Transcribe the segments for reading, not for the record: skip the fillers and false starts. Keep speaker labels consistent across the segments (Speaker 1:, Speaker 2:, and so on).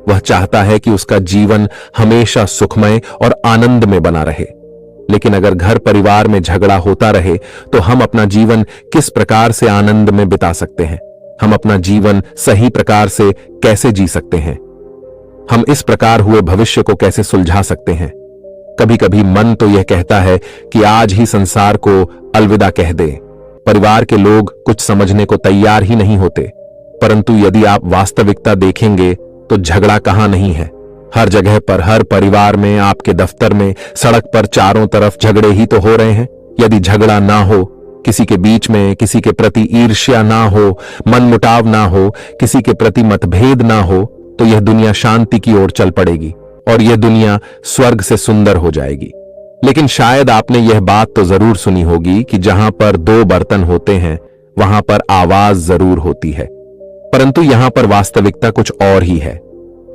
Speaker 1: वह चाहता है कि उसका जीवन हमेशा सुखमय और आनंद में बना रहे। लेकिन अगर घर परिवार में झगड़ा होता रहे तो हम अपना जीवन किस प्रकार से आनंद में बिता सकते हैं? हम अपना जीवन सही प्रकार से कैसे जी सकते हैं? हम इस प्रकार हुए भविष्य को कैसे सुलझा सकते हैं? कभी कभी मन तो यह कहता है कि आज ही संसार को अलविदा कह दे। परिवार के लोग कुछ समझने को तैयार ही नहीं होते। परंतु यदि आप वास्तविकता देखेंगे तो झगड़ा कहां नहीं है। हर जगह पर, हर परिवार में, आपके दफ्तर में, सड़क पर चारों तरफ झगड़े ही तो हो रहे हैं। यदि झगड़ा ना हो, किसी के बीच में किसी के प्रति ईर्ष्या ना हो, मनमुटाव ना हो, किसी के प्रति मतभेद ना हो, तो यह दुनिया शांति की ओर चल पड़ेगी और यह दुनिया स्वर्ग से सुंदर हो जाएगी। लेकिन शायद आपने यह बात तो जरूर सुनी होगी कि जहां पर दो बर्तन होते हैं वहां पर आवाज जरूर होती है। परंतु यहां पर वास्तविकता कुछ और ही है।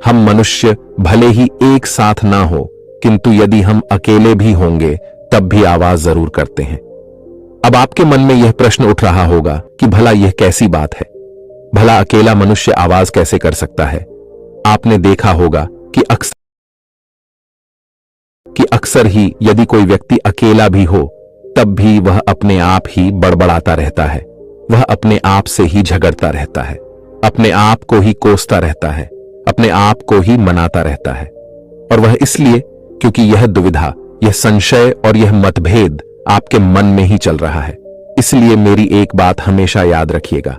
Speaker 1: हम मनुष्य भले ही एक साथ ना हो, किंतु यदि हम अकेले भी होंगे तब भी आवाज जरूर करते हैं। अब आपके मन में यह प्रश्न उठ रहा होगा कि भला यह कैसी बात है? भला अकेला मनुष्य आवाज कैसे कर सकता है? आपने देखा होगा कि अक्सर ही यदि कोई व्यक्ति अकेला भी हो तब भी वह अपने आप ही बड़बड़ाता रहता है। वह अपने आप से ही झगड़ता रहता है, अपने आप को ही कोसता रहता है, अपने आप को ही मनाता रहता है। और वह इसलिए क्योंकि यह दुविधा, यह संशय और यह मतभेद आपके मन में ही चल रहा है। इसलिए मेरी एक बात हमेशा याद रखिएगा,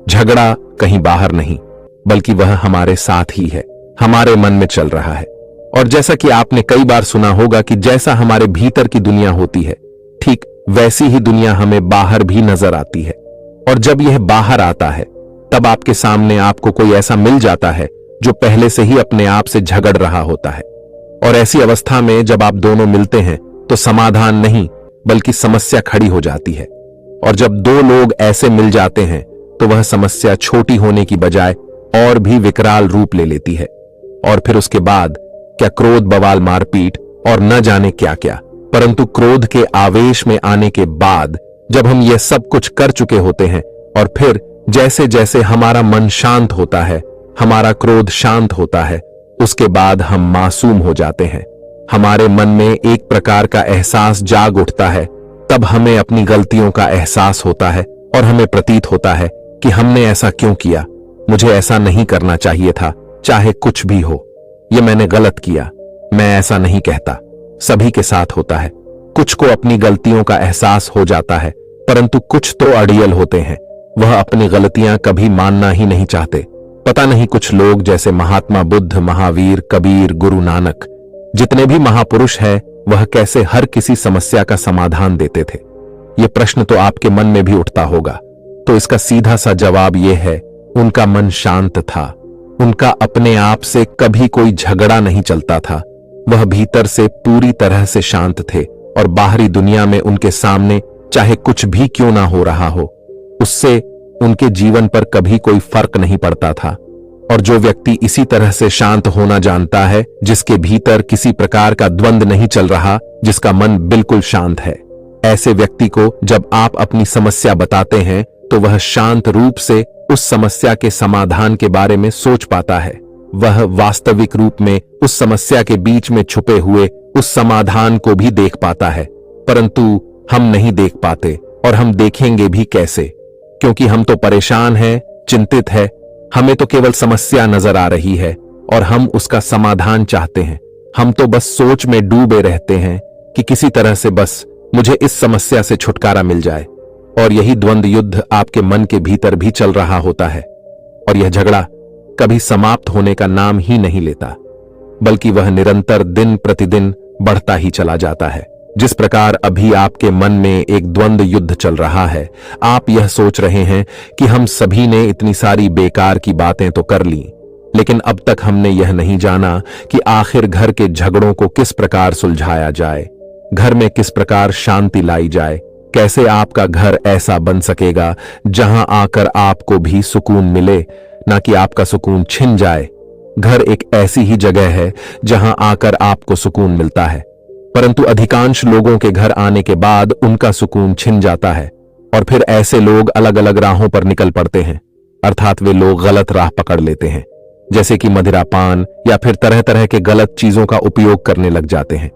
Speaker 1: झगड़ा कहीं बाहर नहीं बल्कि वह हमारे साथ ही है, हमारे मन में चल रहा है। और जैसा कि आपने कई बार सुना होगा कि जैसा हमारे भीतर की दुनिया होती है, ठीक वैसी ही दुनिया हमें बाहर भी नजर आती है। और जब यह बाहर आता है तब आपके सामने आपको कोई ऐसा मिल जाता है जो पहले से ही अपने आप से झगड़ रहा होता है। और ऐसी अवस्था में जब आप दोनों मिलते हैं तो समाधान नहीं बल्कि समस्या खड़ी हो जाती है। और जब दो लोग ऐसे मिल जाते हैं तो वह समस्या छोटी होने की बजाय और भी विकराल रूप ले लेती है। और फिर उसके बाद क्या क्रोध, बवाल, मारपीट और न जाने क्या क्या। परंतु क्रोध के आवेश में आने के बाद जब हम यह सब कुछ कर चुके होते हैं और फिर जैसे जैसे हमारा मन शांत होता है, हमारा क्रोध शांत होता है, उसके बाद हम मासूम हो जाते हैं। हमारे मन में एक प्रकार का एहसास जाग उठता है। तब हमें अपनी गलतियों का एहसास होता है और हमें प्रतीत होता है कि हमने ऐसा क्यों किया, मुझे ऐसा नहीं करना चाहिए था, चाहे कुछ भी हो, यह मैंने गलत किया। मैं ऐसा नहीं कहता, सभी के साथ होता है। कुछ को अपनी गलतियों का एहसास हो जाता है, परंतु कुछ तो अड़ियल होते हैं, वह अपनी गलतियां कभी मानना ही नहीं चाहते। पता नहीं कुछ लोग जैसे महात्मा बुद्ध, महावीर, कबीर, गुरु नानक, जितने भी महापुरुष हैं, वह कैसे हर किसी समस्या का समाधान देते थे? यह प्रश्न तो आपके मन में भी उठता होगा। तो इसका सीधा सा जवाब यह है, उनका मन शांत था। उनका अपने आप से कभी कोई झगड़ा नहीं चलता था। वह भीतर से पूरी तरह से शांत थे और बाहरी दुनिया में उनके सामने चाहे कुछ भी क्यों ना हो रहा हो, उससे उनके जीवन पर कभी कोई फर्क नहीं पड़ता था। और जो व्यक्ति इसी तरह से शांत होना जानता है, जिसके भीतर किसी प्रकार का द्वंद नहीं चल रहा, जिसका मन बिल्कुल शांत है, ऐसे व्यक्ति को जब आप अपनी समस्या बताते हैं तो वह शांत रूप से उस समस्या के समाधान के बारे में सोच पाता है। वह वास्तविक रूप में उस समस्या के बीच में छुपे हुए उस समाधान को भी देख पाता है। परंतु हम नहीं देख पाते और हम देखेंगे भी कैसे? क्योंकि हम तो परेशान हैं, चिंतित है। हमें तो केवल समस्या नजर आ रही है और हम उसका समाधान चाहते हैं। हम तो बस सोच में डूबे रहते हैं कि किसी तरह से बस मुझे इस समस्या से छुटकारा मिल जाए। और यही द्वंद युद्ध आपके मन के भीतर भी चल रहा होता है। और यह झगड़ा कभी समाप्त होने का नाम ही नहीं लेता, बल्कि वह निरंतर दिन प्रतिदिन बढ़ता ही चला जाता है। जिस प्रकार अभी आपके मन में एक द्वंद युद्ध चल रहा है, आप यह सोच रहे हैं कि हम सभी ने इतनी सारी बेकार की बातें तो कर ली, लेकिन अब तक हमने यह नहीं जाना कि आखिर घर के झगड़ों को किस प्रकार सुलझाया जाए, घर में किस प्रकार शांति लाई जाए, कैसे आपका घर ऐसा बन सकेगा जहां आकर आपको भी सुकून मिले, ना कि आपका सुकून छिन जाए। घर एक ऐसी ही जगह है जहां आकर आपको सुकून मिलता है, परंतु अधिकांश लोगों के घर आने के बाद उनका सुकून छिन जाता है और फिर ऐसे लोग अलग अलग राहों पर निकल पड़ते हैं, अर्थात वे लोग गलत राह पकड़ लेते हैं। जैसे कि मदिरापान या फिर तरह तरह के गलत चीजों का उपयोग करने लग जाते हैं,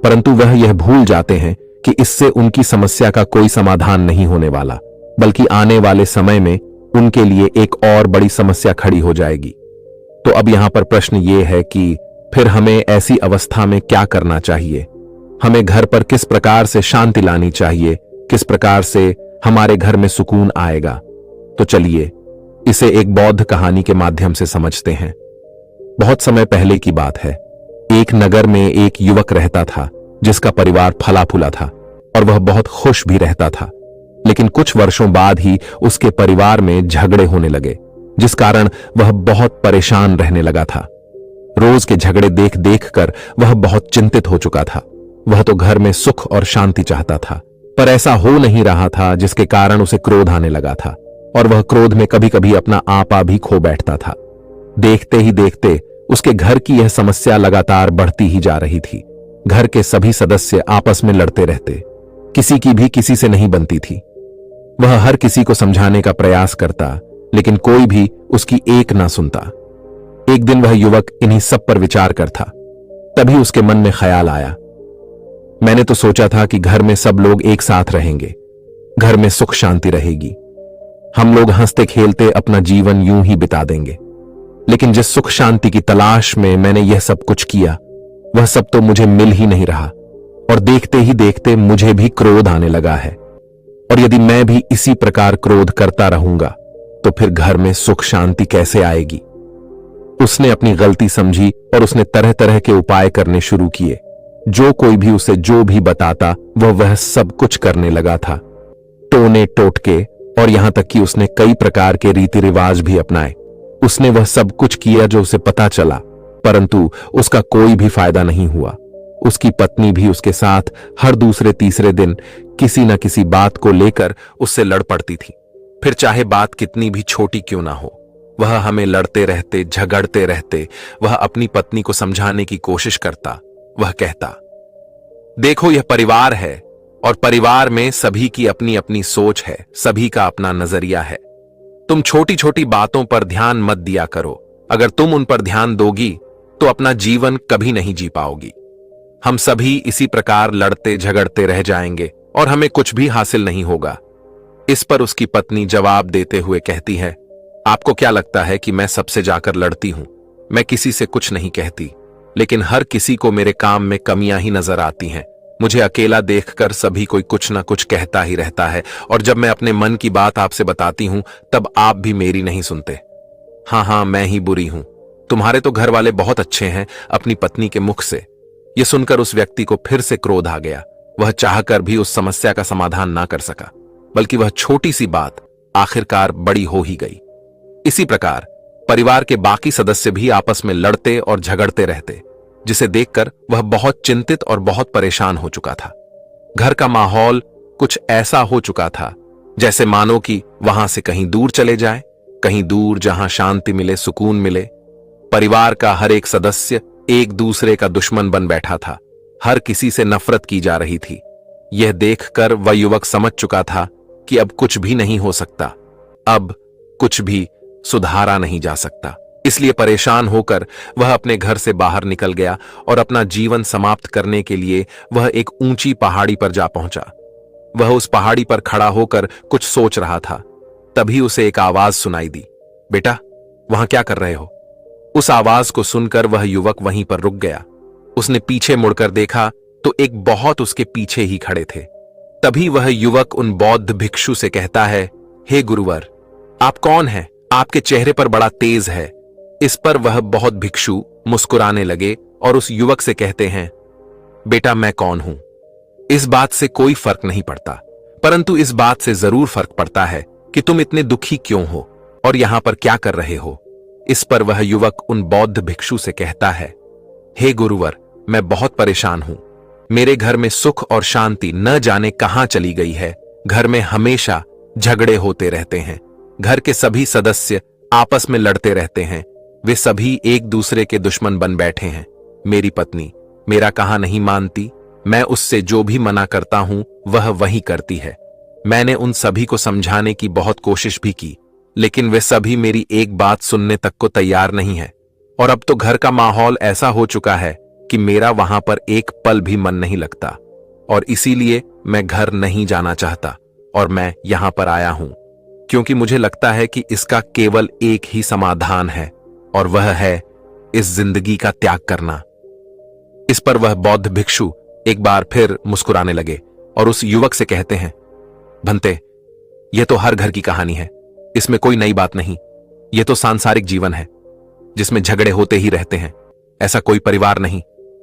Speaker 1: परंतु वह यह भूल जाते हैं कि इससे उनकी समस्या का कोई समाधान नहीं होने वाला, बल्कि आने वाले समय में उनके लिए एक और बड़ी समस्या खड़ी हो जाएगी। तो अब यहां पर प्रश्न यह है कि फिर हमें ऐसी अवस्था में क्या करना चाहिए? हमें घर पर किस प्रकार से शांति लानी चाहिए? किस प्रकार से हमारे घर में सुकून आएगा? तो चलिए इसे एक बौद्ध कहानी के माध्यम से समझते हैं। बहुत समय पहले की बात है। एक नगर में एक युवक रहता था जिसका परिवार फला फूला था और वह बहुत खुश भी रहता था। लेकिन कुछ वर्षों बाद ही उसके परिवार में झगड़े होने लगे, जिस कारण वह बहुत परेशान रहने लगा था। रोज के झगड़े देख देख कर वह बहुत चिंतित हो चुका था। वह तो घर में सुख और शांति चाहता था, पर ऐसा हो नहीं रहा था, जिसके कारण उसे क्रोध आने लगा था और वह क्रोध में कभी कभी अपना आपा भी खो बैठता था। देखते ही देखते उसके घर की यह समस्या लगातार बढ़ती ही जा रही थी। घर के सभी सदस्य आपस में लड़ते रहते, किसी की भी किसी से नहीं बनती थी। वह हर किसी को समझाने का प्रयास करता, लेकिन कोई भी उसकी एक ना सुनता। एक दिन वह युवक इन्हीं सब पर विचार करता। तभी उसके मन में ख्याल आया, मैंने तो सोचा था कि घर में सब लोग एक साथ रहेंगे, घर में सुख शांति रहेगी, हम लोग हंसते खेलते अपना जीवन यूं ही बिता देंगे। लेकिन जिस सुख शांति की तलाश में मैंने यह सब कुछ किया, वह सब तो मुझे मिल ही नहीं रहा और देखते ही देखते मुझे भी क्रोध आने लगा है। और यदि मैं भी इसी प्रकार क्रोध करता रहूंगा तो फिर घर में सुख शांति कैसे आएगी? उसने अपनी गलती समझी और उसने तरह तरह के उपाय करने शुरू किए। जो कोई भी उसे जो भी बताता वह सब कुछ करने लगा था, टोने टोटके, और यहां तक कि उसने कई प्रकार के रीति रिवाज भी अपनाए। उसने वह सब कुछ किया जो उसे पता चला, परंतु उसका कोई भी फायदा नहीं हुआ। उसकी पत्नी भी उसके साथ हर दूसरे तीसरे दिन किसी न किसी बात को लेकर उससे लड़ पड़ती थी। फिर चाहे बात कितनी भी छोटी क्यों ना हो, वह हमें लड़ते रहते, झगड़ते रहते। वह अपनी पत्नी को समझाने की कोशिश करता। वह कहता, देखो यह परिवार है और परिवार में सभी की अपनी अपनी सोच है, सभी का अपना नजरिया है। तुम छोटी छोटी बातों पर ध्यान मत दिया करो। अगर तुम उन पर ध्यान दोगी तो अपना जीवन कभी नहीं जी पाओगी। हम सभी इसी प्रकार लड़ते झगड़ते रह जाएंगे और हमें कुछ भी हासिल नहीं होगा। इस पर उसकी पत्नी जवाब देते हुए कहती है, आपको क्या लगता है कि मैं सबसे जाकर लड़ती हूं? मैं किसी से कुछ नहीं कहती, लेकिन हर किसी को मेरे काम में कमियां ही नजर आती हैं। मुझे अकेला देखकर सभी कोई कुछ ना कुछ कहता ही रहता है, और जब मैं अपने मन की बात आपसे बताती हूं तब आप भी मेरी नहीं सुनते। हाँ, मैं ही बुरी हूं। तुम्हारे तो घर वाले बहुत अच्छे हैं। अपनी पत्नी के मुख से यह सुनकर उस व्यक्ति को फिर से क्रोध आ गया। वह चाहकर भी उस समस्या का समाधान ना कर सका, बल्कि वह छोटी सी बात आखिरकार बड़ी हो ही गई। इसी प्रकार परिवार के बाकी सदस्य भी आपस में लड़ते और झगड़ते रहते, जिसे देखकर वह बहुत चिंतित और बहुत परेशान हो चुका था। घर का माहौल कुछ ऐसा हो चुका था जैसे मानो कि वहां से कहीं दूर चले जाए, कहीं दूर जहां शांति मिले, सुकून मिले। परिवार का हर एक सदस्य एक दूसरे का दुश्मन बन बैठा था। हर किसी से नफरत की जा रही थी। यह देखकर वह युवक समझ चुका था कि अब कुछ भी नहीं हो सकता, अब कुछ भी सुधारा नहीं जा सकता। इसलिए परेशान होकर वह अपने घर से बाहर निकल गया और अपना जीवन समाप्त करने के लिए वह एक ऊंची पहाड़ी पर जा पहुंचा। वह उस पहाड़ी पर खड़ा होकर कुछ सोच रहा था। तभी उसे एक आवाज सुनाई दी, बेटा वहां क्या कर रहे हो? उस आवाज को सुनकर वह युवक वहीं पर रुक गया। उसने पीछे मुड़कर देखा तो एक बहुत उसके पीछे ही खड़े थे। तभी वह युवक उन बौद्ध भिक्षु से कहता है, हे गुरुवर, आप कौन हैं? आपके चेहरे पर बड़ा तेज है। इस पर वह बहुत भिक्षु मुस्कुराने लगे और उस युवक से कहते हैं, बेटा मैं कौन हूं इस बात से कोई फर्क नहीं पड़ता, परंतु इस बात से जरूर फर्क पड़ता है कि तुम इतने दुखी क्यों हो और यहां पर क्या कर रहे हो। इस पर वह युवक उन बौद्ध भिक्षु से कहता है, हे गुरुवर, मैं बहुत परेशान हूं। मेरे घर में सुख और शांति न जाने कहां चली गई है। घर में हमेशा झगड़े होते रहते हैं। घर के सभी सदस्य आपस में लड़ते रहते हैं। वे सभी एक दूसरे के दुश्मन बन बैठे हैं। मेरी पत्नी मेरा कहा नहीं मानती। मैं उससे जो भी मना करता हूं वह वही करती है। मैंने उन सभी को समझाने की बहुत कोशिश भी की, लेकिन वे सभी मेरी एक बात सुनने तक को तैयार नहीं है। और अब तो घर का माहौल ऐसा हो चुका है कि मेरा वहां पर एक पल भी मन नहीं लगता, और इसीलिए मैं घर नहीं जाना चाहता और मैं यहां पर आया हूं, क्योंकि मुझे लगता है कि इसका केवल एक ही समाधान है, और वह है इस जिंदगी का त्याग करना। इस पर वह बौद्ध भिक्षु एक बार फिर मुस्कुराने लगे और उस युवक से कहते हैं, भंते, यह तो हर घर की कहानी है, इसमें कोई नई बात नहीं। यह तो सांसारिक जीवन है जिसमें झगड़े होते ही रहते हैं। ऐसा कोई परिवार नहीं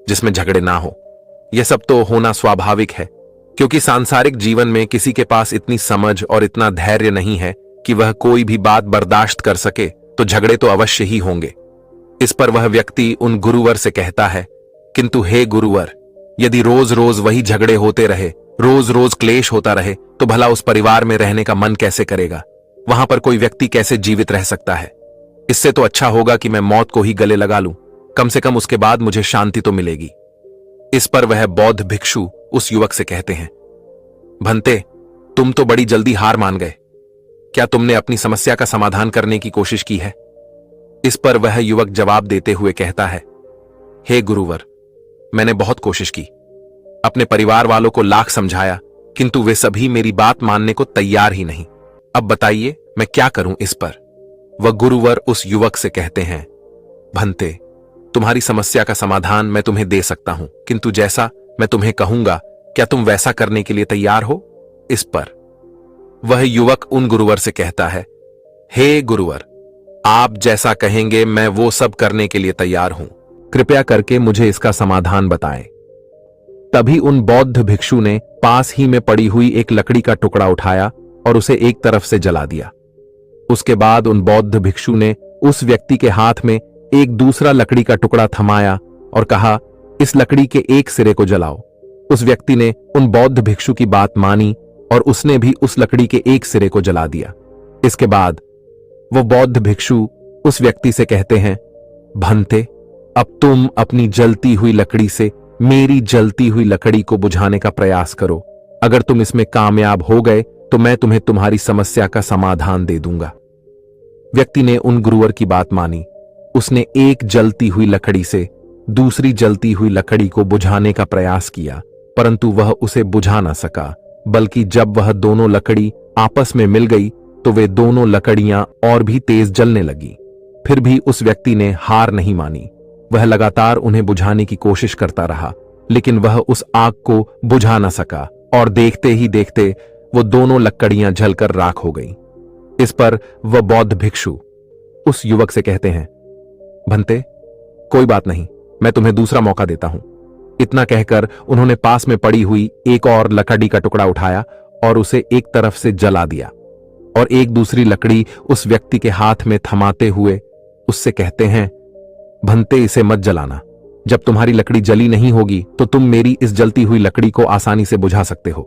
Speaker 1: जिसमें झगड़े ना हो। यह सब तो होना स्वाभाविक है, क्योंकि सांसारिक जीवन में किसी के पास इतनी समझ और इतना धैर्य नहीं है कि वह कोई भी बात बर्दाश्त कर सके, तो झगड़े तो अवश्य ही होंगे। इस पर वह व्यक्ति उन गुरुवर से कहता है, किंतु हे गुरुवर, यदि रोज रोज वही झगड़े होते रहे, रोज रोज क्लेश होता रहे, तो भला उस परिवार में रहने का मन कैसे करेगा? वहां पर कोई व्यक्ति कैसे जीवित रह सकता है? इससे तो अच्छा होगा कि मैं मौत को ही गले लगा लूं, कम से कम उसके बाद मुझे शांति तो मिलेगी। इस पर वह बौद्ध भिक्षु उस युवक से कहते हैं, भंते, तुम तो बड़ी जल्दी हार मान गए। क्या तुमने अपनी समस्या का समाधान करने की कोशिश की है? इस पर वह युवक जवाब देते हुए कहता है, हे गुरुवर, मैंने बहुत कोशिश की, अपने परिवार वालों को लाख समझाया, किंतु वे सभी मेरी बात मानने को तैयार ही नहीं। अब बताइए मैं क्या करूं? इस पर वह गुरुवर उस युवक से कहते हैं, भंते, तुम्हारी समस्या का समाधान मैं तुम्हें दे सकता हूं, किंतु जैसा मैं तुम्हें कहूंगा, क्या तुम वैसा करने के लिए तैयार हो? इस पर वह युवक उन गुरुवर से कहता है, हे गुरुवर, आप जैसा कहेंगे मैं वो सब करने के लिए तैयार हूं, कृपया करके मुझे इसका समाधान बताएं। तभी उन बौद्ध भिक्षु ने पास ही में पड़ी हुई एक लकड़ी का टुकड़ा उठाया और उसे एक तरफ से जला दिया। उसके बाद उन बौद्ध भिक्षु ने उस व्यक्ति के हाथ में एक दूसरा लकड़ी का टुकड़ा थमाया और कहा, इस लकड़ी के एक सिरे को जलाओ। उस व्यक्ति ने उन बौद्ध भिक्षु की बात मानी और उसने भी उस लकड़ी के एक सिरे को जला दिया। इसके बाद वो बौद्ध भिक्षु उस व्यक्ति से कहते हैं, भंते, अब तुम अपनी जलती हुई लकड़ी से मेरी जलती हुई लकड़ी को बुझाने का प्रयास करो। अगर तुम इसमें कामयाब हो गए तो मैं तुम्हें तुम्हारी समस्या का समाधान दे दूंगा। व्यक्ति ने उन गुरुवर की बात मानी। उसने एक जलती हुई लकड़ी से दूसरी जलती हुई लकड़ी को बुझाने का प्रयास किया, परंतु वह उसे बुझा ना सका, बल्कि जब वह दोनों लकड़ी आपस में मिल गई तो वे दोनों लकड़ियां और भी तेज जलने लगी। फिर भी उस व्यक्ति ने हार नहीं मानी। वह लगातार उन्हें बुझाने की कोशिश करता रहा, लेकिन वह उस आग को बुझा न सका और देखते ही देखते वो दोनों लकड़ियां जलकर राख हो गईं। इस पर वह बौद्ध भिक्षु उस युवक से कहते हैं, भंते, कोई बात नहीं, मैं तुम्हें दूसरा मौका देता हूं। इतना कहकर उन्होंने पास में पड़ी हुई एक और लकड़ी का टुकड़ा उठाया और उसे एक तरफ से जला दिया और एक दूसरी लकड़ी उस व्यक्ति के हाथ में थमाते हुए उससे कहते हैं, भंते, इसे मत जलाना। जब तुम्हारी लकड़ी जली नहीं होगी तो तुम मेरी इस जलती हुई लकड़ी को आसानी से बुझा सकते हो,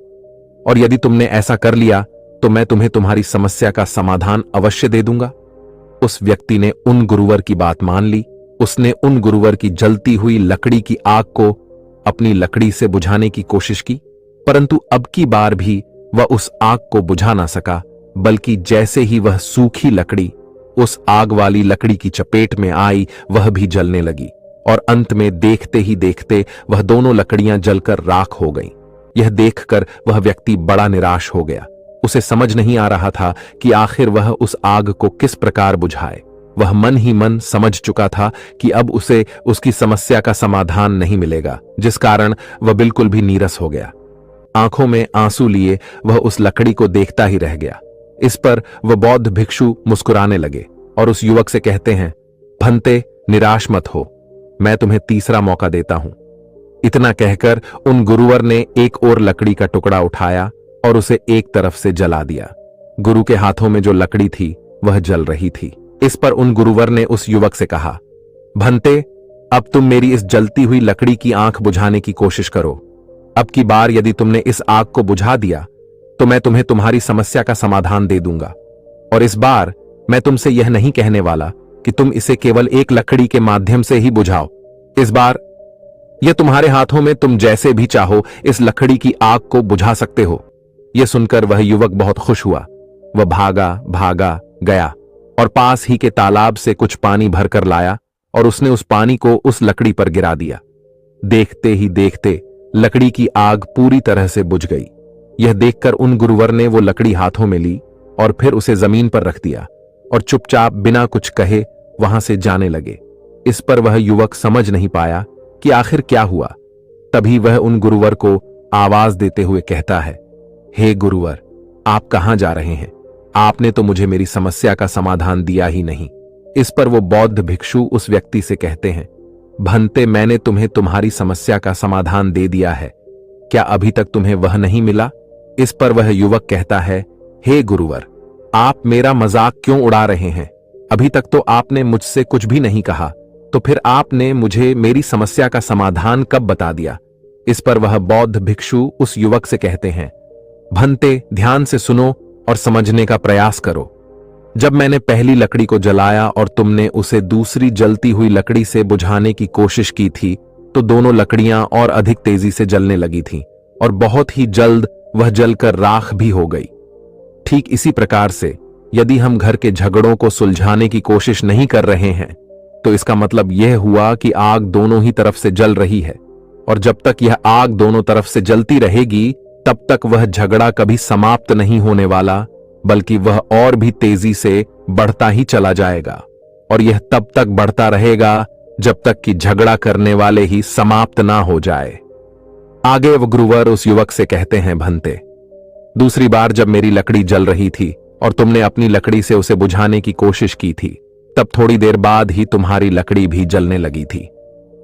Speaker 1: और यदि तुमने ऐसा कर लिया तो मैं तुम्हें तुम्हारी समस्या का समाधान अवश्य दे दूंगा। उस व्यक्ति ने उन गुरुवर की बात मान ली। उसने उन गुरुवर की जलती हुई लकड़ी की आग को अपनी लकड़ी से बुझाने की कोशिश की, परंतु अब की बार भी वह उस आग को बुझा ना सका, बल्कि जैसे ही वह सूखी लकड़ी उस आग वाली लकड़ी की चपेट में आई, वह भी जलने लगी और अंत में देखते ही देखते वह दोनों लकड़ियां जलकर राख हो गईं। यह देखकर वह व्यक्ति बड़ा निराश हो गया। उसे समझ नहीं आ रहा था कि आखिर वह उस आग को किस प्रकार बुझाए। वह मन ही मन समझ चुका था कि अब उसे उसकी समस्या का समाधान नहीं मिलेगा, जिस कारण वह बिल्कुल भी नीरस हो गया। आंखों में आंसू लिए वह उस लकड़ी को देखता ही रह गया। इस पर वह बौद्ध भिक्षु मुस्कुराने लगे और उस युवक से कहते हैं, भंते, निराश मत हो, मैं तुम्हें तीसरा मौका देता हूं। इतना कहकर उन गुरुवर ने एक और लकड़ी का टुकड़ा उठाया और उसे एक तरफ से जला दिया। गुरु के हाथों में जो लकड़ी थी वह जल रही थी। इस पर उन गुरुवर ने उस युवक से कहा, भंते, अब तुम मेरी इस जलती हुई लकड़ी की आंख बुझाने की कोशिश करो। अब की बार यदि तुमने इस आग को बुझा दिया तो मैं तुम्हें तुम्हारी समस्या का समाधान दे दूंगा, और इस बार मैं तुमसे यह नहीं कहने वाला कि तुम इसे केवल एक लकड़ी के माध्यम से ही बुझाओ। इस बार यह तुम्हारे हाथों में, तुम जैसे भी चाहो इस लकड़ी की आग को बुझा सकते हो। यह सुनकर वह युवक बहुत खुश हुआ। वह भागा भागा गया और पास ही के तालाब से कुछ पानी भरकर लाया और उसने उस पानी को उस लकड़ी पर गिरा दिया। देखते ही देखते लकड़ी की आग पूरी तरह से बुझ गई। यह देखकर उन गुरुवर ने वो लकड़ी हाथों में ली और फिर उसे जमीन पर रख दिया और चुपचाप बिना कुछ कहे वहां से जाने लगे। इस पर वह युवक समझ नहीं पाया कि आखिर क्या हुआ। तभी वह उन गुरुवर को आवाज देते हुए कहता है, हे गुरुवर, आप कहां जा रहे हैं? आपने तो मुझे मेरी समस्या का समाधान दिया ही नहीं। इस पर वो बौद्ध भिक्षु उस व्यक्ति से कहते हैं, भंते, मैंने तुम्हें तुम्हारी समस्या का समाधान दे दिया है, क्या अभी तक तुम्हें वह नहीं मिला? इस पर वह युवक कहता है, हे गुरुवर, आप मेरा मजाक क्यों उड़ा रहे हैं? अभी तक तो आपने मुझसे कुछ भी नहीं कहा, तो फिर आपने मुझे मेरी समस्या का समाधान कब बता दिया? इस पर वह बौद्ध भिक्षु उस युवक से कहते हैं, भंते, ध्यान से सुनो और समझने का प्रयास करो। जब मैंने पहली लकड़ी को जलाया और तुमने उसे दूसरी जलती हुई लकड़ी से बुझाने की कोशिश की थी, तो दोनों लकड़ियां और अधिक तेजी से जलने लगी थीं और बहुत ही जल्द वह जलकर राख भी हो गई। ठीक इसी प्रकार से यदि हम घर के झगड़ों को सुलझाने की कोशिश नहीं कर रहे हैं, तो इसका मतलब यह हुआ कि आग दोनों ही तरफ से जल रही है, और जब तक यह आग दोनों तरफ से जलती रहेगी तब तक वह झगड़ा कभी समाप्त नहीं होने वाला, बल्कि वह और भी तेजी से बढ़ता ही चला जाएगा, और यह तब तक बढ़ता रहेगा जब तक कि झगड़ा करने वाले ही समाप्त ना हो जाए। आगे वह गुरुवर उस युवक से कहते हैं, भंते, दूसरी बार जब मेरी लकड़ी जल रही थी और तुमने अपनी लकड़ी से उसे बुझाने की कोशिश की थी, तब थोड़ी देर बाद ही तुम्हारी लकड़ी भी जलने लगी थी।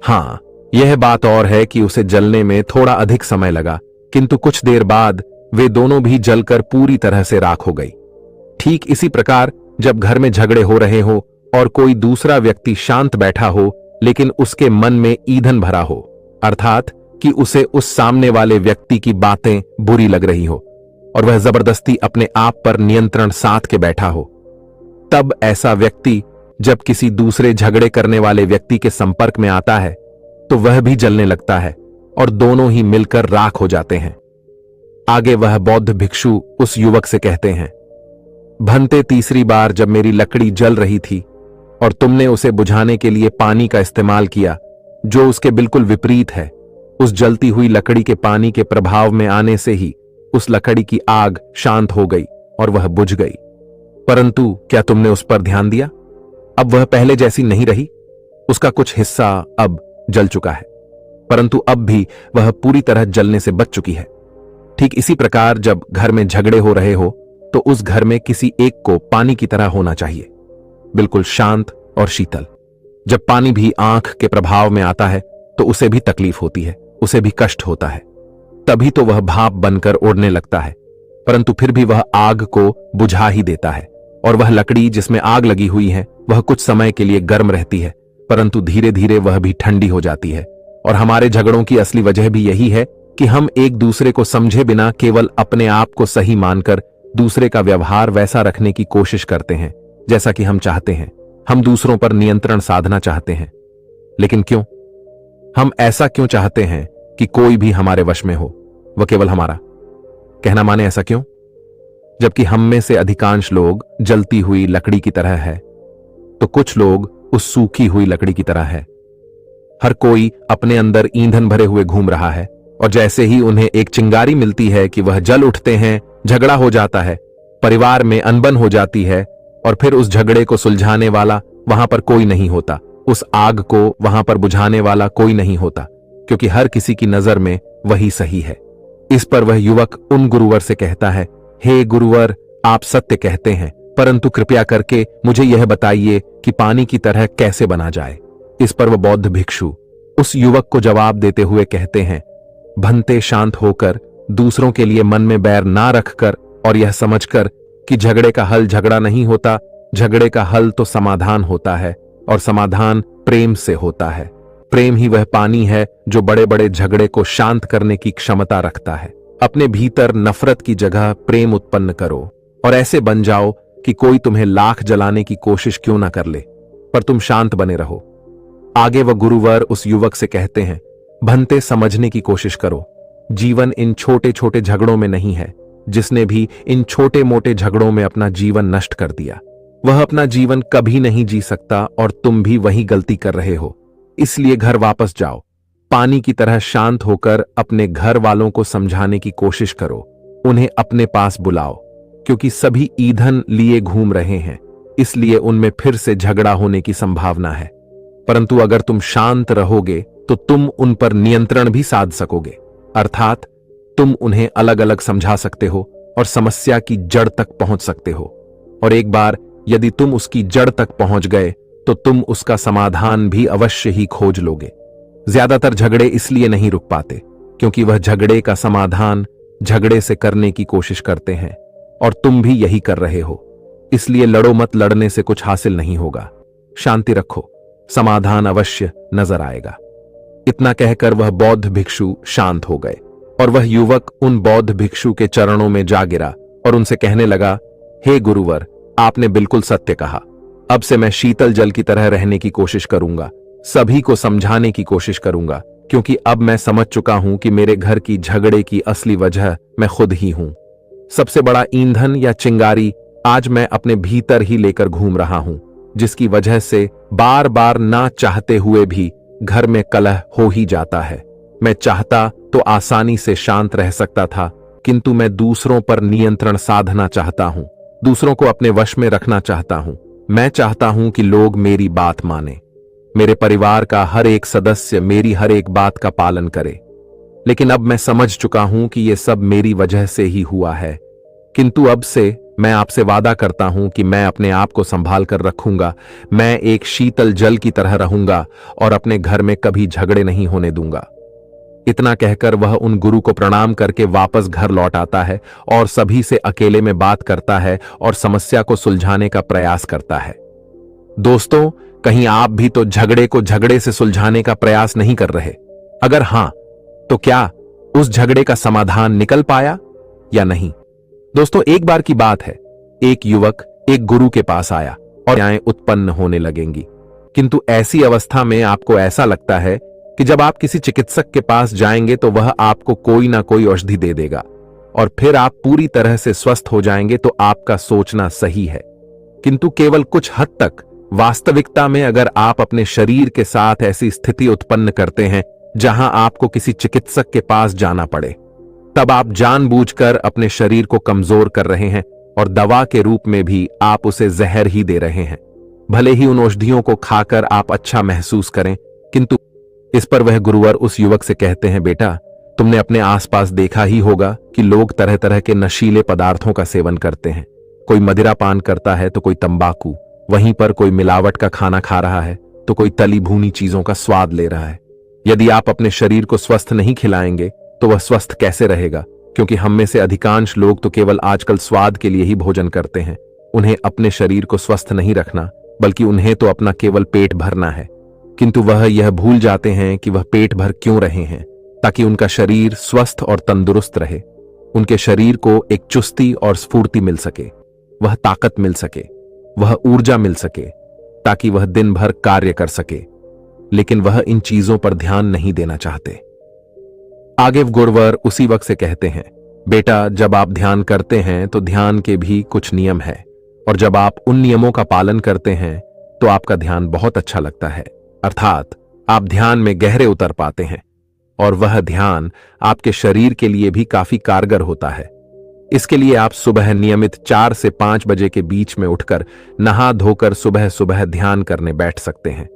Speaker 1: हां, यह बात और है कि उसे जलने में थोड़ा अधिक समय लगा, किंतु कुछ देर बाद वे दोनों भी जलकर पूरी तरह से राख हो गई। ठीक इसी प्रकार जब घर में झगड़े हो रहे हो और कोई दूसरा व्यक्ति शांत बैठा हो लेकिन उसके मन में ईंधन भरा हो, अर्थात कि उसे उस सामने वाले व्यक्ति की बातें बुरी लग रही हो और वह जबरदस्ती अपने आप पर नियंत्रण साध के बैठा हो, तब ऐसा व्यक्ति जब किसी दूसरे झगड़े करने वाले व्यक्ति के संपर्क में आता है तो वह भी जलने लगता है और दोनों ही मिलकर राख हो जाते हैं। आगे वह बौद्ध भिक्षु उस युवक से कहते हैं, भंते, तीसरी बार जब मेरी लकड़ी जल रही थी और तुमने उसे बुझाने के लिए पानी का इस्तेमाल किया, जो उसके बिल्कुल विपरीत है, उस जलती हुई लकड़ी के पानी के प्रभाव में आने से ही उस लकड़ी की आग शांत हो गई और वह बुझ गई। परंतु क्या तुमने उस पर ध्यान दिया? अब वह पहले जैसी नहीं रही। उसका कुछ हिस्सा अब जल चुका है, परंतु अब भी वह पूरी तरह जलने से बच चुकी है। ठीक इसी प्रकार जब घर में झगड़े हो रहे हो तो उस घर में किसी एक को पानी की तरह होना चाहिए, बिल्कुल शांत और शीतल। जब पानी भी आंख के प्रभाव में आता है तो उसे भी तकलीफ होती है, उसे भी कष्ट होता है, तभी तो वह भाप बनकर उड़ने लगता है, परंतु फिर भी वह आग को बुझा ही देता है। और वह लकड़ी जिसमें आग लगी हुई है वह कुछ समय के लिए गर्म रहती है, परंतु धीरे धीरे वह भी ठंडी हो जाती है। और हमारे झगड़ों की असली वजह भी यही है कि हम एक दूसरे को समझे बिना केवल अपने आप को सही मानकर दूसरे का व्यवहार वैसा रखने की कोशिश करते हैं जैसा कि हम चाहते हैं। हम दूसरों पर नियंत्रण साधना चाहते हैं, लेकिन क्यों? हम ऐसा क्यों चाहते हैं कि कोई भी हमारे वश में हो, वह केवल हमारा? कहना माने ऐसा क्यों? जबकि हम में से अधिकांश लोग जलती हुई लकड़ी की तरह है, तो कुछ लोग उस सूखी हुई लकड़ी की तरह है। हर कोई अपने अंदर ईंधन भरे हुए घूम रहा है, और जैसे ही उन्हें एक चिंगारी मिलती है कि वह जल उठते हैं, झगड़ा हो जाता है, परिवार में अनबन हो जाती है, और फिर उस झगड़े को सुलझाने वाला वहां पर कोई नहीं होता, उस आग को वहां पर बुझाने वाला कोई नहीं होता, क्योंकि हर किसी की नजर में वही सही है। इस पर वह युवक उन गुरुवर से कहता है, हे गुरुवर, आप सत्य कहते हैं, परंतु कृपया करके मुझे यह बताइए कि पानी की तरह कैसे बना जाए। इस पर वह बौद्ध भिक्षु उस युवक को जवाब देते हुए कहते हैं, भंते, शांत होकर दूसरों के लिए मन में बैर ना रखकर और यह समझकर कि झगड़े का हल झगड़ा नहीं होता, झगड़े का हल तो समाधान होता है, और समाधान प्रेम से होता है। प्रेम ही वह पानी है जो बड़े बड़े झगड़े को शांत करने की क्षमता रखता है। अपने भीतर नफरत की जगह प्रेम उत्पन्न करो और ऐसे बन जाओ कि कोई तुम्हें लाख जलाने की कोशिश क्यों ना कर ले, पर तुम शांत बने रहो। आगे वह गुरुवर उस युवक से कहते हैं, भंते, समझने की कोशिश करो, जीवन इन छोटे छोटे झगड़ों में नहीं है। जिसने भी इन छोटे मोटे झगड़ों में अपना जीवन नष्ट कर दिया, वह अपना जीवन कभी नहीं जी सकता और तुम भी वही गलती कर रहे हो। इसलिए घर वापस जाओ। पानी की तरह शांत होकर अपने घर वालों को समझाने की कोशिश करो। उन्हें अपने पास बुलाओ, क्योंकि सभी ईंधन लिए घूम रहे हैं, इसलिए उनमें फिर से झगड़ा होने की संभावना है। परंतु अगर तुम शांत रहोगे तो तुम उन पर नियंत्रण भी साध सकोगे, अर्थात तुम उन्हें अलग अलग समझा सकते हो और समस्या की जड़ तक पहुंच सकते हो। और एक बार यदि तुम उसकी जड़ तक पहुंच गए तो तुम उसका समाधान भी अवश्य ही खोज लोगे। ज्यादातर झगड़े इसलिए नहीं रुक पाते क्योंकि वह झगड़े का समाधान झगड़े से करने की कोशिश करते हैं, और तुम भी यही कर रहे हो। इसलिए लड़ो मत, लड़ने से कुछ हासिल नहीं होगा। शांति रखो, समाधान अवश्य नजर आएगा। इतना कहकर वह बौद्ध भिक्षु शांत हो गए और वह युवक उन बौद्ध भिक्षु के चरणों में जा गिरा और उनसे कहने लगा, हे गुरुवर, आपने बिल्कुल सत्य कहा। अब से मैं शीतल जल की तरह रहने की कोशिश करूंगा, सभी को समझाने की कोशिश करूंगा, क्योंकि अब मैं समझ चुका हूं कि मेरे घर की झगड़े की असली वजह मैं खुद ही हूं। सबसे बड़ा ईंधन या चिंगारी आज मैं अपने भीतर ही लेकर घूम रहा हूं, जिसकी वजह से बार बार ना चाहते हुए भी घर में कलह हो ही जाता है। मैं चाहता तो आसानी से शांत रह सकता था, किंतु मैं दूसरों पर नियंत्रण साधना चाहता हूं, दूसरों को अपने वश में रखना चाहता हूं। मैं चाहता हूं कि लोग मेरी बात माने, मेरे परिवार का हर एक सदस्य मेरी हर एक बात का पालन करे। लेकिन अब मैं समझ चुका हूं कि यह सब मेरी वजह से ही हुआ है। किंतु अब से मैं आपसे वादा करता हूं कि मैं अपने आप को संभाल कर रखूंगा। मैं एक शीतल जल की तरह रहूंगा और अपने घर में कभी झगड़े नहीं होने दूंगा। इतना कहकर वह उन गुरु को प्रणाम करके वापस घर लौट आता है और सभी से अकेले में बात करता है और समस्या को सुलझाने का प्रयास करता है। दोस्तों, कहीं आप भी तो झगड़े को झगड़े से सुलझाने का प्रयास नहीं कर रहे? अगर हां, तो क्या उस झगड़े का समाधान निकल पाया या नहीं? दोस्तों, एक बार की बात है, एक युवक एक गुरु के पास आया और समस्याएं उत्पन्न होने लगेंगी। किंतु ऐसी अवस्था में आपको ऐसा लगता है कि जब आप किसी चिकित्सक के पास जाएंगे तो वह आपको कोई ना कोई औषधि दे देगा और फिर आप पूरी तरह से स्वस्थ हो जाएंगे। तो आपका सोचना सही है, किंतु केवल कुछ हद तक। वास्तविकता में अगर आप अपने शरीर के साथ ऐसी स्थिति उत्पन्न करते हैं जहां आपको किसी चिकित्सक के पास जाना पड़े, तब आप जानबूझकर अपने शरीर को कमजोर कर रहे हैं और दवा के रूप में भी आप उसे जहर ही दे रहे हैं। भले ही उन औषधियों को खाकर आप अच्छा महसूस करें, किंतु इस पर वह गुरुवर उस युवक से कहते हैं, बेटा, तुमने अपने आसपास देखा ही होगा कि लोग तरह तरह के नशीले पदार्थों का सेवन करते हैं। कोई मदिरा पान करता है तो कोई तंबाकू, वहीं पर कोई मिलावट का खाना खा रहा है तो कोई तली भूनी चीजों का स्वाद ले रहा है। यदि आप अपने शरीर को स्वस्थ नहीं खिलाएंगे तो वह स्वस्थ कैसे रहेगा? क्योंकि हम में से अधिकांश लोग तो केवल आजकल स्वाद के लिए ही भोजन करते हैं। उन्हें अपने शरीर को स्वस्थ नहीं रखना, बल्कि उन्हें तो अपना केवल पेट भरना है। किंतु वह यह भूल जाते हैं कि वह पेट भर क्यों रहे हैं, ताकि उनका शरीर स्वस्थ और तंदुरुस्त रहे, उनके शरीर को एक चुस्ती और स्फूर्ति मिल सके, वह ताकत मिल सके, वह ऊर्जा मिल सके, ताकि वह दिन भर कार्य कर सके। लेकिन वह इन चीजों पर ध्यान नहीं देना चाहते। आगे गुरुवर उसी वक्त से कहते हैं, बेटा, जब आप ध्यान करते हैं तो ध्यान के भी कुछ नियम है, और जब आप उन नियमों का पालन करते हैं तो आपका ध्यान बहुत अच्छा लगता है, अर्थात आप ध्यान में गहरे उतर पाते हैं और वह ध्यान आपके शरीर के लिए भी काफी कारगर होता है। इसके लिए आप सुबह नियमित 4 से 5 बजे के बीच में उठकर नहा धोकर सुबह सुबह ध्यान करने बैठ सकते हैं।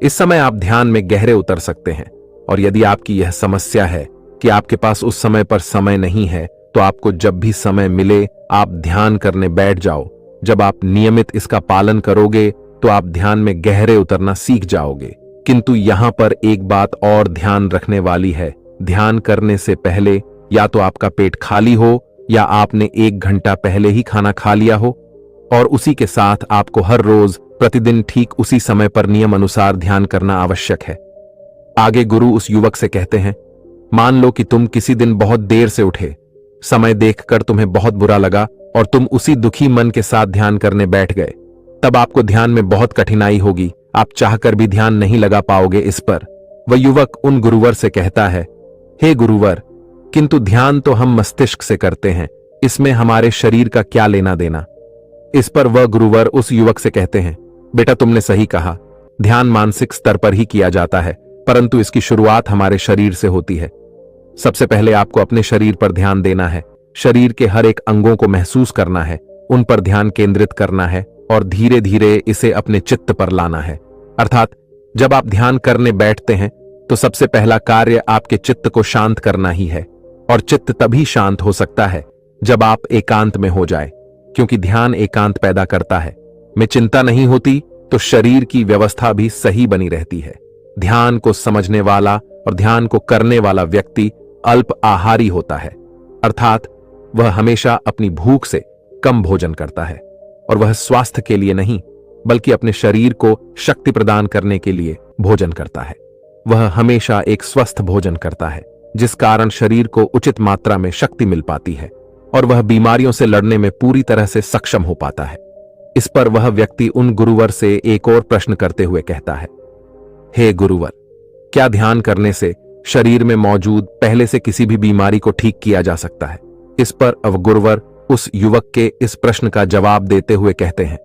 Speaker 1: इस समय आप ध्यान में गहरे उतर सकते हैं। और यदि आपकी यह समस्या है कि आपके पास उस समय पर समय नहीं है, तो आपको जब भी समय मिले आप ध्यान करने बैठ जाओ। जब आप नियमित इसका पालन करोगे तो आप ध्यान में गहरे उतरना सीख जाओगे। किंतु यहां पर एक बात और ध्यान रखने वाली है, ध्यान करने से पहले या तो आपका पेट खाली हो या आपने 1 घंटा पहले ही खाना खा लिया हो, और उसी के साथ आपको हर रोज प्रतिदिन ठीक उसी समय पर नियम अनुसार ध्यान करना आवश्यक है। आगे गुरु उस युवक से कहते हैं, मान लो कि तुम किसी दिन बहुत देर से उठे, समय देखकर तुम्हें बहुत बुरा लगा और तुम उसी दुखी मन के साथ ध्यान करने बैठ गए। तब आपको ध्यान में बहुत कठिनाई होगी, आप चाहकर भी ध्यान नहीं लगा पाओगे इस पर। वह युवक उन गुरुवर से कहता है, हे गुरुवर, किंतु ध्यान तो हम मस्तिष्क से करते हैं, इसमें हमारे शरीर का क्या लेना देना? इस पर वह गुरुवर उस युवक से कहते हैं, बेटा तुमने सही कहा, ध्यान मानसिक स्तर पर ही किया जाता है, परंतु इसकी शुरुआत हमारे शरीर से होती है। सबसे पहले आपको अपने शरीर पर ध्यान देना है, शरीर के हर एक अंगों को महसूस करना है, उन पर ध्यान केंद्रित करना है और धीरे धीरे इसे अपने चित्त पर लाना है। अर्थात जब आप ध्यान करने बैठते हैं तो सबसे पहला कार्य आपके चित्त को शांत करना ही है, और चित्त तभी शांत हो सकता है जब आप एकांत में हो जाए, क्योंकि ध्यान एकांत पैदा करता है। में चिंता नहीं होती तो शरीर की व्यवस्था भी सही बनी रहती है। ध्यान को समझने वाला और ध्यान को करने वाला व्यक्ति अल्प आहारी होता है, अर्थात वह हमेशा अपनी भूख से कम भोजन करता है, और वह स्वास्थ्य के लिए नहीं बल्कि अपने शरीर को शक्ति प्रदान करने के लिए भोजन करता है। वह हमेशा एक स्वस्थ भोजन करता है, जिस कारण शरीर को उचित मात्रा में शक्ति मिल पाती है और वह बीमारियों से लड़ने में पूरी तरह से सक्षम हो पाता है। इस पर वह व्यक्ति उन गुरुवर से एक और प्रश्न करते हुए कहता है, हे गुरुवर, क्या ध्यान करने से शरीर में मौजूद पहले से किसी भी बीमारी को ठीक किया जा सकता है? इस पर अब गुरुवर उस युवक के इस प्रश्न का जवाब देते हुए कहते हैं,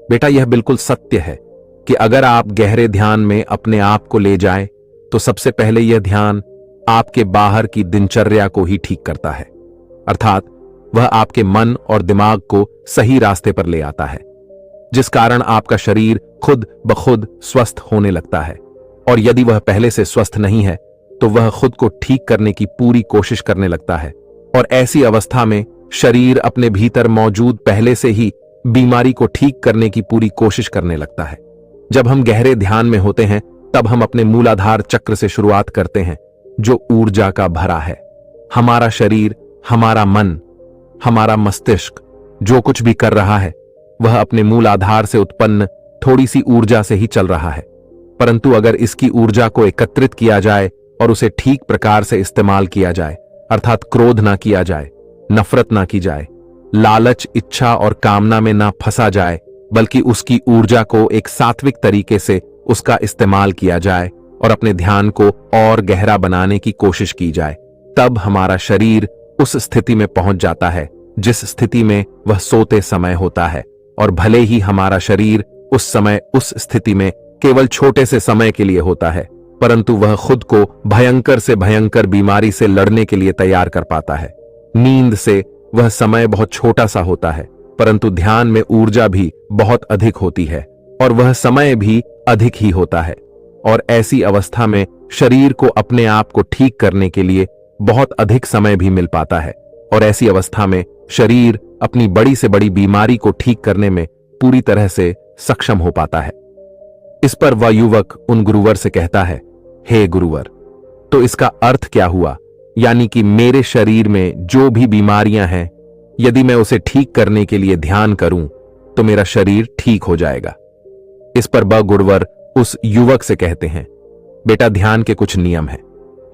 Speaker 1: बेटा यह बिल्कुल सत्य है कि अगर आप गहरे ध्यान में अपने आप को ले जाएं तो सबसे पहले यह ध्यान आपके बाहर की दिनचर्या को ही ठीक करता है, अर्थात वह आपके मन और दिमाग को सही रास्ते पर ले आता है, जिस कारण आपका शरीर खुद ब खुद स्वस्थ होने लगता है। और यदि वह पहले से स्वस्थ नहीं है तो वह खुद को ठीक करने की पूरी कोशिश करने लगता है, और ऐसी अवस्था में शरीर अपने भीतर मौजूद पहले से ही बीमारी को ठीक करने की पूरी कोशिश करने लगता है। जब हम गहरे ध्यान में होते हैं तब हम अपने मूलाधार चक्र से शुरुआत करते हैं, जो ऊर्जा का भरा है। हमारा शरीर, हमारा मन, हमारा मस्तिष्क जो कुछ भी कर रहा है वह अपने मूलाधार से उत्पन्न थोड़ी सी ऊर्जा से ही चल रहा है, परंतु अगर इसकी ऊर्जा को एकत्रित किया जाए और उसे ठीक प्रकार से इस्तेमाल किया जाए, अर्थात क्रोध ना किया जाए, नफरत ना की जाए, लालच, इच्छा और कामना में ना फंसा जाए, बल्कि उसकी ऊर्जा को एक सात्विक तरीके से उसका इस्तेमाल किया जाए और अपने ध्यान को और गहरा बनाने की कोशिश की जाए, तब हमारा शरीर उस स्थिति में पहुंच जाता है जिस स्थिति में वह सोते समय होता है। और भले ही हमारा शरीर उस समय उस स्थिति में केवल छोटे से समय के लिए होता है, परंतु वह खुद को भयंकर से भयंकर बीमारी से लड़ने के लिए तैयार कर पाता है। नींद से वह समय बहुत छोटा सा होता है, परंतु ध्यान में ऊर्जा भी बहुत अधिक होती है और वह समय भी अधिक ही होता है। और ऐसी अवस्था में शरीर को अपने आप को ठीक करने के लिए बहुत अधिक समय भी मिल पाता है, और ऐसी अवस्था में शरीर अपनी बड़ी से बड़ी बीमारी को ठीक करने में पूरी तरह से सक्षम हो पाता है। इस पर वह युवक उन गुरुवर से कहता है, हे गुरुवर, तो इसका अर्थ क्या हुआ? यानी कि मेरे शरीर में जो भी बीमारियां हैं, यदि मैं उसे ठीक करने के लिए ध्यान करूं तो मेरा शरीर ठीक हो जाएगा। इस पर वह गुरुवर उस युवक से कहते हैं, बेटा ध्यान के कुछ नियम हैं।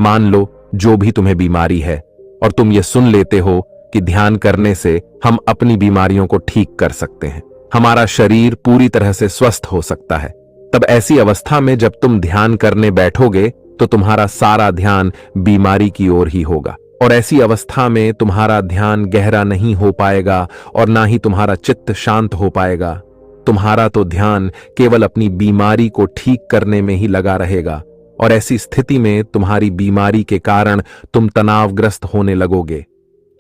Speaker 1: मान लो जो भी तुम्हें बीमारी है और तुम ये सुन लेते हो कि ध्यान करने से हम अपनी बीमारियों को ठीक कर सकते हैं, हमारा शरीर पूरी तरह से स्वस्थ हो सकता है, तब ऐसी अवस्था में जब तुम ध्यान करने बैठोगे तो तुम्हारा सारा ध्यान बीमारी की ओर ही होगा, और ऐसी अवस्था में तुम्हारा ध्यान गहरा नहीं हो पाएगा और ना ही तुम्हारा चित्त शांत हो पाएगा। तुम्हारा तो ध्यान केवल अपनी बीमारी को ठीक करने में ही लगा रहेगा, और ऐसी स्थिति में तुम्हारी बीमारी के कारण तुम तनावग्रस्त होने लगोगे,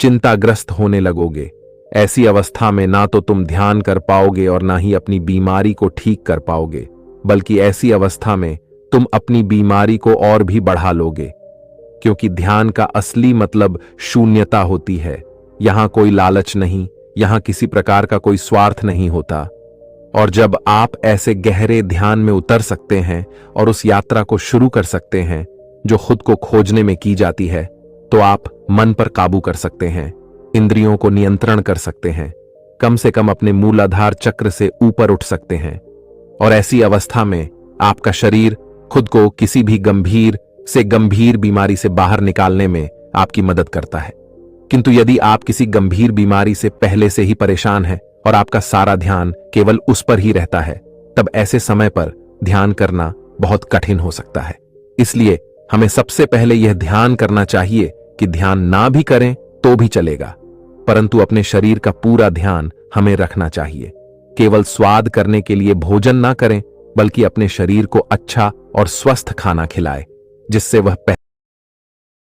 Speaker 1: चिंताग्रस्त होने लगोगे। ऐसी अवस्था में ना तो तुम ध्यान कर पाओगे और ना ही अपनी बीमारी को ठीक कर पाओगे, बल्कि ऐसी अवस्था में तुम अपनी बीमारी को और भी बढ़ा लोगे, क्योंकि ध्यान का असली मतलब शून्यता होती है। यहां कोई लालच नहीं, यहां किसी प्रकार का कोई स्वार्थ नहीं होता। और जब आप ऐसे गहरे ध्यान में उतर सकते हैं और उस यात्रा को शुरू कर सकते हैं जो खुद को खोजने में की जाती है, तो आप मन पर काबू कर सकते हैं, इंद्रियों को नियंत्रण कर सकते हैं, कम से कम अपने मूलाधार चक्र से ऊपर उठ सकते हैं। और ऐसी अवस्था में आपका शरीर खुद को किसी भी गंभीर से गंभीर बीमारी से बाहर निकालने में आपकी मदद करता है। किंतु यदि आप किसी गंभीर बीमारी से पहले से ही परेशान हैं और आपका सारा ध्यान केवल उस पर ही रहता है, तब ऐसे समय पर ध्यान करना बहुत कठिन हो सकता है। इसलिए हमें सबसे पहले यह ध्यान करना चाहिए कि ध्यान ना भी करें तो भी चलेगा, परंतु अपने शरीर का पूरा ध्यान हमें रखना चाहिए। केवल स्वाद करने के लिए भोजन ना करें, बल्कि अपने शरीर को अच्छा और स्वस्थ खाना खिलाएं, जिससे वह